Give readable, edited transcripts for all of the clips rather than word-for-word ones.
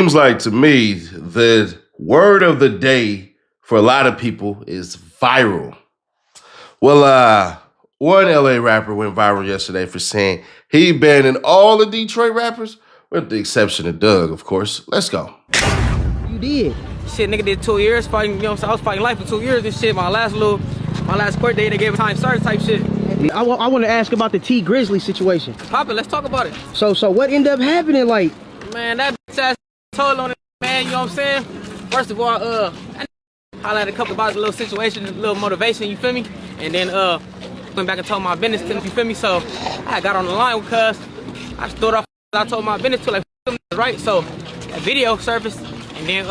seems like to me the word of the day for a lot of people is viral. Well, one LA rapper went viral yesterday for saying he banning all the Detroit rappers, with the exception of Doug, of course. Let's go. You did. Shit, nigga did 2 years fighting, you know what I'm saying? I was fighting life for 2 years and shit. My last court date, they gave a time served type shit. I want to ask about the T Grizzley situation. Pop it, let's talk about it. So what ended up happening, like? Man, that bitch ass told on it, man, you know what I'm saying? First of all, I highlighted a couple about the little situation, a little motivation, you feel me? And then went back and told my business to him, you feel me? So I got on the line with cuz. I stood off, I told my business to like, right? So that video surfaced, and then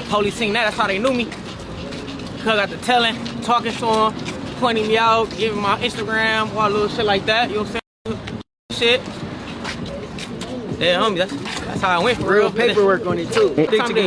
police seen that, that's how they knew me. Cuz got the telling, talking to him, pointing me out, giving my Instagram, all little shit like that, you know what I'm saying? Shit. Yeah, homie, that's how I went for real. Paperwork on it too.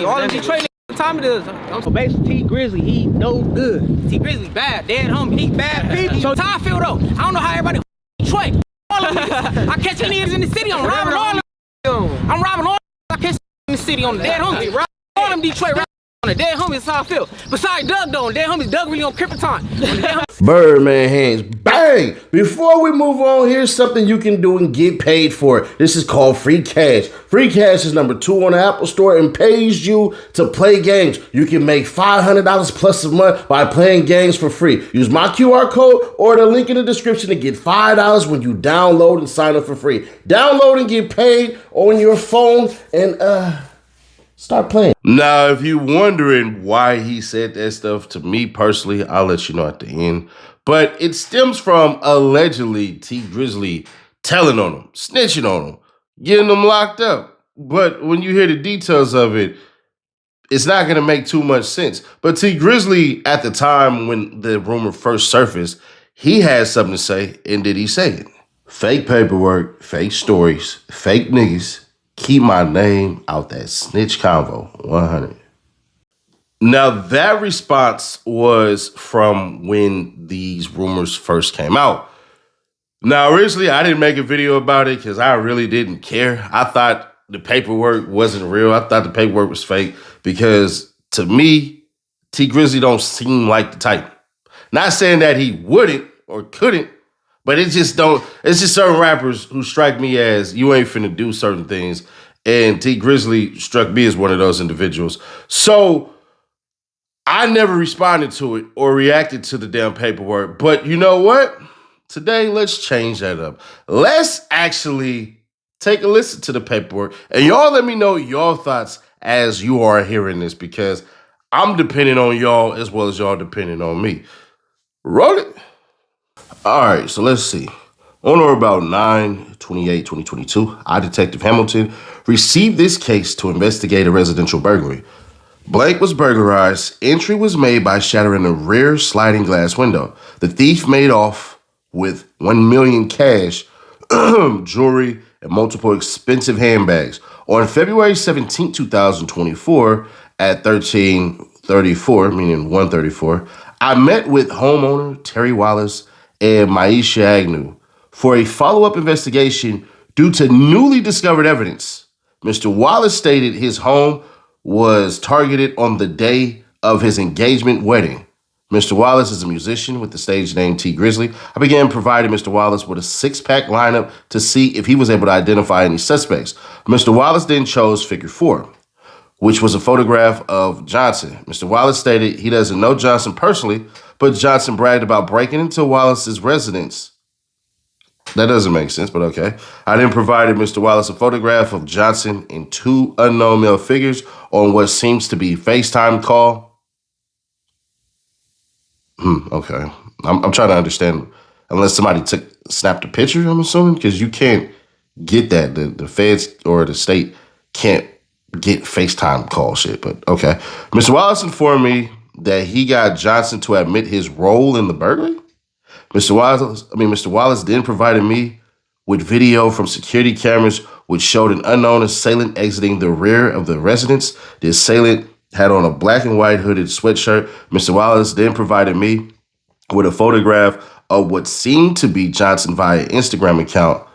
All in Detroit, what time it is? So basically, T Grizzley, he no good. T Grizzley bad, dead homie, he bad people. So how I feel though, I don't know how everybody Detroit. All of them. I catch any niggas in the city, I'm robbing all of them. I'm robbing all of them. I catch in the city on the dead homie. All them Detroit rappers on the dead homies, that's how I feel. Besides Doug though, dead homies, Doug really on Krypton. Birdman hands, bang! Before we move on, here's something you can do and get paid for. This is called free cash. Free cash is number 2 on the Apple Store and pays you to play games. You can make $500 plus a month by playing games for free. Use my QR code or the link in the description to get $5 when you download and sign up for free. Download and get paid on your phone and start playing. Now, if you're wondering why he said that stuff to me personally, I'll let you know at the end. But it stems from allegedly T Grizzley telling on him, snitching on him, getting him locked up. But when you hear the details of it, it's not going to make too much sense. But T Grizzley, at the time when the rumor first surfaced, he had something to say, and did he say it? Fake paperwork, fake stories, fake niggas. Keep my name out that snitch convo, 100. Now, that response was from when these rumors first came out. Now, originally, I didn't make a video about it because I really didn't care. I thought the paperwork wasn't real. I thought the paperwork was fake because, to me, T Grizzley don't seem like the type. Not saying that he wouldn't or couldn't, but it's just certain rappers who strike me as you ain't finna do certain things. And T Grizzley struck me as one of those individuals. So I never responded to it or reacted to the damn paperwork. But you know what? Today, let's change that up. Let's actually take a listen to the paperwork. And y'all let me know your thoughts as you are hearing this, because I'm depending on y'all as well as y'all depending on me. Roll it. All right, so let's see. On or about 9/28/2022, I, Detective Hamilton, received this case to investigate a residential burglary. Blank was burglarized. Entry was made by shattering a rear sliding glass window. The thief made off with $1 million cash, jewelry, and multiple expensive handbags. On February 17, 2024, at 1334, meaning 134, I met with homeowner Terry Wallace and Maisha Agnew for a follow-up investigation due to newly discovered evidence. Mr. Wallace stated his home was targeted on the day of his engagement wedding. Mr. Wallace is a musician with the stage name T Grizzley. I began providing Mr. Wallace with a 6-pack lineup to see if he was able to identify any suspects. Mr. Wallace then chose figure 4, which was a photograph of Johnson. Mr. Wallace stated he doesn't know Johnson personally, but Johnson bragged about breaking into Wallace's residence. That doesn't make sense, but okay. I then provided Mr. Wallace a photograph of Johnson and 2 unknown male figures on what seems to be a FaceTime call. Okay. I'm trying to understand, unless somebody snapped a picture, I'm assuming, because you can't get that. The feds or the state can't get FaceTime call shit, but okay. Mr. Wallace informed me that he got Johnson to admit his role in the burglary. Mr. Wallace then provided me with video from security cameras which showed an unknown assailant exiting the rear of the residence. The assailant had on a black and white hooded sweatshirt. Mr. Wallace then provided me with a photograph of what seemed to be Johnson via Instagram account.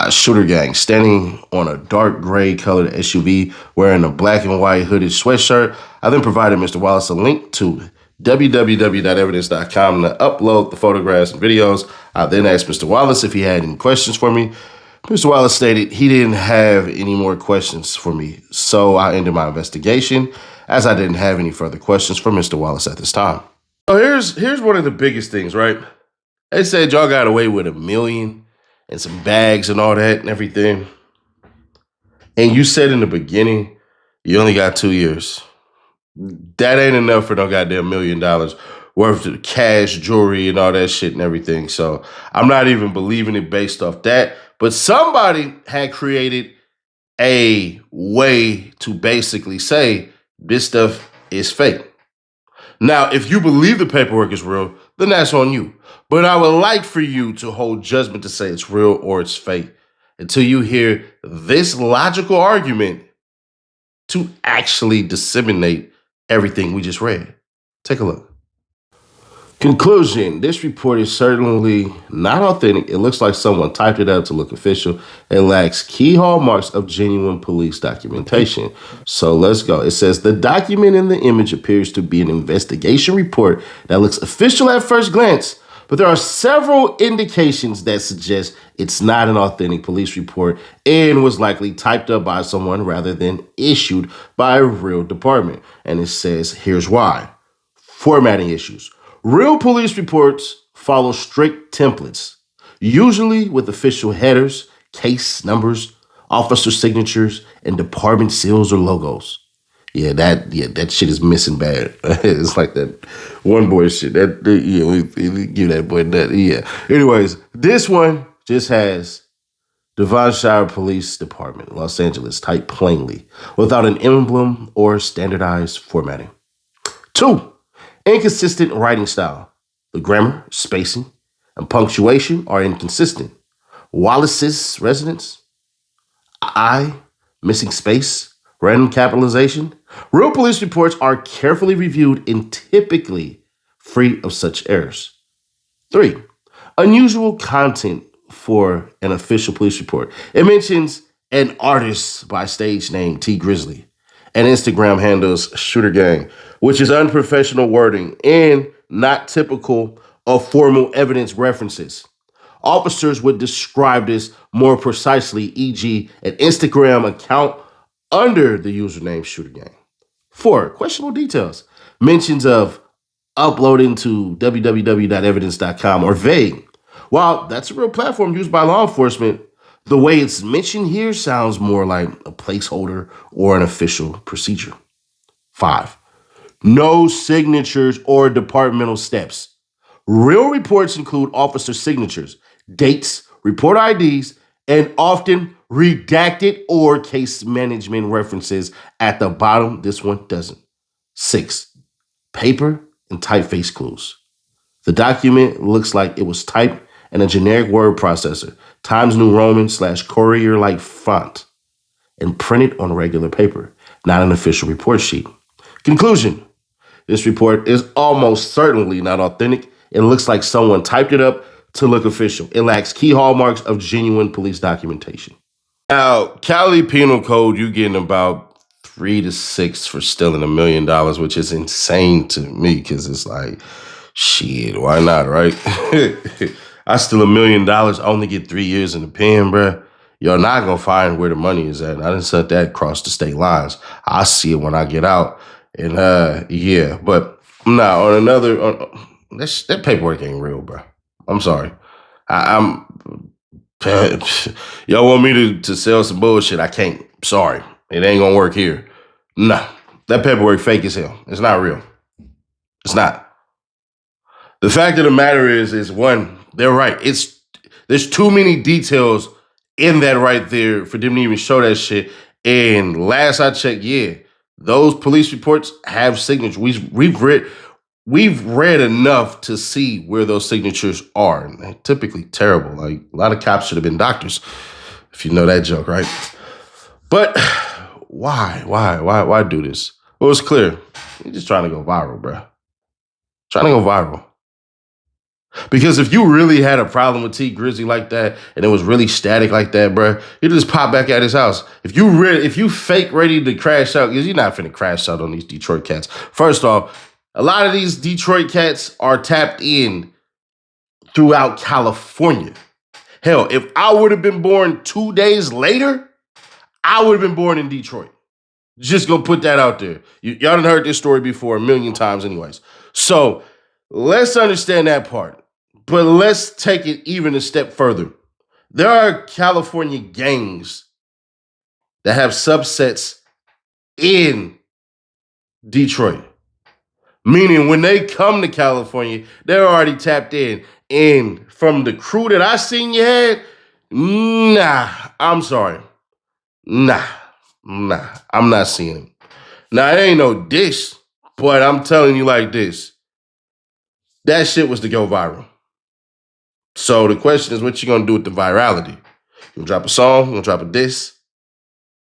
Shooter gang standing on a dark gray colored SUV wearing a black and white hooded sweatshirt. I then provided Mr. Wallace a link to www.evidence.com to upload the photographs and videos. I then asked Mr. Wallace if he had any questions for me. Mr. Wallace stated he didn't have any more questions for me, so I ended my investigation as I didn't have any further questions for Mr. Wallace at this time. So here's one of the biggest things, right? They said y'all got away with $1 million and some bags and all that and everything. And you said in the beginning, you only got 2 years. That ain't enough for no goddamn $1 million worth of cash, jewelry, and all that shit and everything. So I'm not even believing it based off that. But somebody had created a way to basically say this stuff is fake. Now, if you believe the paperwork is real, then that's on you. But I would like for you to hold judgment to say it's real or it's fake until you hear this logical argument to actually disseminate everything we just read. Take a look. Conclusion, this report is certainly not authentic. It looks like someone typed it up to look official. It lacks key hallmarks of genuine police documentation. So let's go. It says the document in the image appears to be an investigation report that looks official at first glance, but there are several indications that suggest it's not an authentic police report and was likely typed up by someone rather than issued by a real department. And it says, here's why. Formatting issues. Real police reports follow strict templates, usually with official headers, case numbers, officer signatures, and department seals or logos. That shit is missing bad. It's like that one boy shit. We give that boy that. Yeah. Anyways, this one just has Devonshire Police Department, Los Angeles, typed plainly, without an emblem or standardized formatting. 2. Inconsistent writing style. The grammar, spacing, and punctuation are inconsistent. Wallace's residence, missing space, random capitalization. Real police reports are carefully reviewed and typically free of such errors. 3. Unusual content for an official police report. It mentions an artist by stage name T Grizzley and Instagram handles Shooter Gang, which is unprofessional wording and not typical of formal evidence references. Officers would describe this more precisely, e.g., an Instagram account under the username Shooter Gang. 4. Questionable details. Mentions of uploading to www.evidence.com are vague. While that's a real platform used by law enforcement, the way it's mentioned here sounds more like a placeholder or an official procedure. 5. No signatures or departmental steps. Real reports include officer signatures, dates, report IDs, and often redacted or case management references at the bottom. This one doesn't. 6. Paper and typeface clues. The document looks like it was typed in a generic word processor, Times New Roman / Courier-like font, and printed on regular paper, not an official report sheet. Conclusion. This report is almost certainly not authentic. It looks like someone typed it up to look official. It lacks key hallmarks of genuine police documentation. Now, Cali Penal Code, you getting about 3 to 6 for stealing $1 million, which is insane to me because it's like, shit, why not, right? I steal $1 million, I only get 3 years in the pen, bruh. You're not going to find where the money is at. I didn't set that across the state lines. I see it when I get out. And but now that paperwork ain't real, bro. I'm sorry. Y'all want me to sell some bullshit? I can't. Sorry. It ain't gonna work here. Nah, that paperwork fake as hell. It's not real. It's not. The fact of the matter is one, they're right. There's too many details in that right there for them to even show that shit. And last I checked, those police reports have signatures. We've read enough to see where those signatures are. And they're typically terrible. Like a lot of cops should have been doctors, if you know that joke, right? But why do this? Well, it's clear. You're just trying to go viral, bro. Trying to go viral. Because if you really had a problem with T Grizzly like that and it was really static like that, bro, you just pop back at his house. If you fake ready to crash out, because you're not finna crash out on these Detroit cats. First off, a lot of these Detroit cats are tapped in throughout California. Hell, if I would have been born 2 days later, I would have been born in Detroit. Just gonna put that out there. Y'all done heard this story before a million times anyways. So let's understand that part. But let's take it even a step further. There are California gangs that have subsets in Detroit. Meaning when they come to California, they're already tapped in. And from the crew that I seen you had, nah, I'm sorry. Nah, I'm not seeing it. Now, it ain't no dish, but I'm telling you like this. That shit was to go viral. So the question is, what you gonna do with the virality? You gonna drop a song? You gonna drop a diss?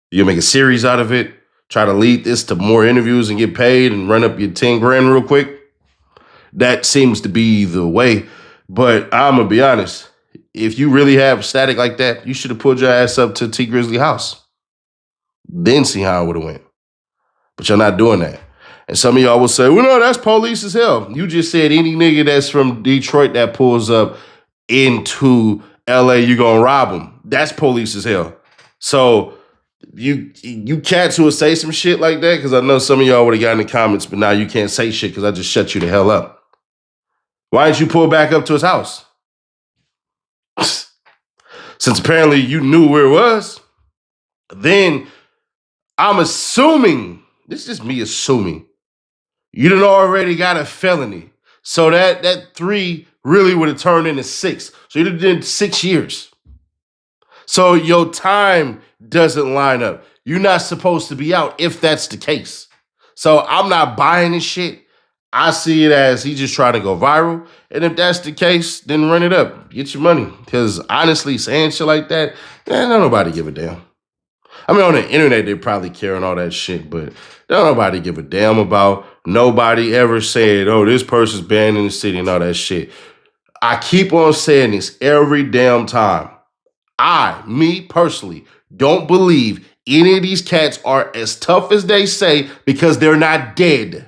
You gonna make a series out of it? Try to lead this to more interviews and get paid and run up your 10 grand real quick? That seems to be the way. But I'm gonna be honest. If you really have static like that, you should have pulled your ass up to T Grizzly house. Then see how it would have went. But you're not doing that. And some of y'all will say, well, no, that's police as hell. You just said any nigga that's from Detroit that pulls up into LA, you gonna rob them. That's police as hell. So you cats who will say some shit like that, because I know some of y'all would have got in the comments, but now you can't say shit because I just shut you the hell up. Why didn't you pull back up to his house? Since apparently you knew where it was, then I'm assuming, this is just me assuming, you done already got a felony. So that 3 really would have turned into 6. So you'd have done 6 years. So your time doesn't line up. You're not supposed to be out if that's the case. So I'm not buying this shit. I see it as he just trying to go viral. And if that's the case, then run it up. Get your money. Because honestly, saying shit like that, don't nobody give a damn. I mean, on the internet, they probably care and all that shit, but don't nobody give a damn about nobody ever saying, oh, this person's banned in the city and all that shit. I keep on saying this every damn time. Me personally, don't believe any of these cats are as tough as they say because they're not dead.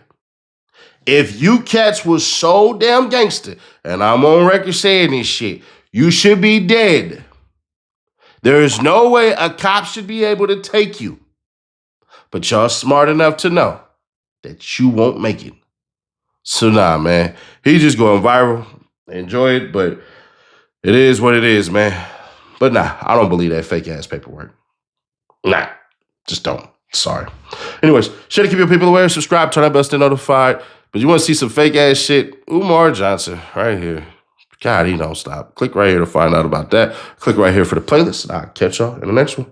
If you cats was so damn gangster, and I'm on record saying this shit, you should be dead. There is no way a cop should be able to take you. But y'all smart enough to know that you won't make it. So nah, man. He's just going viral. Enjoy it, but it is what it is, man. But nah, I don't believe that fake ass paperwork. Nah, just don't. Sorry. Anyways, share to keep your people aware. Subscribe, turn that bell, stay notified. But you want to see some fake ass shit? Umar Johnson, right here. God, he don't stop. Click right here to find out about that. Click right here for the playlist, and I'll catch y'all in the next one.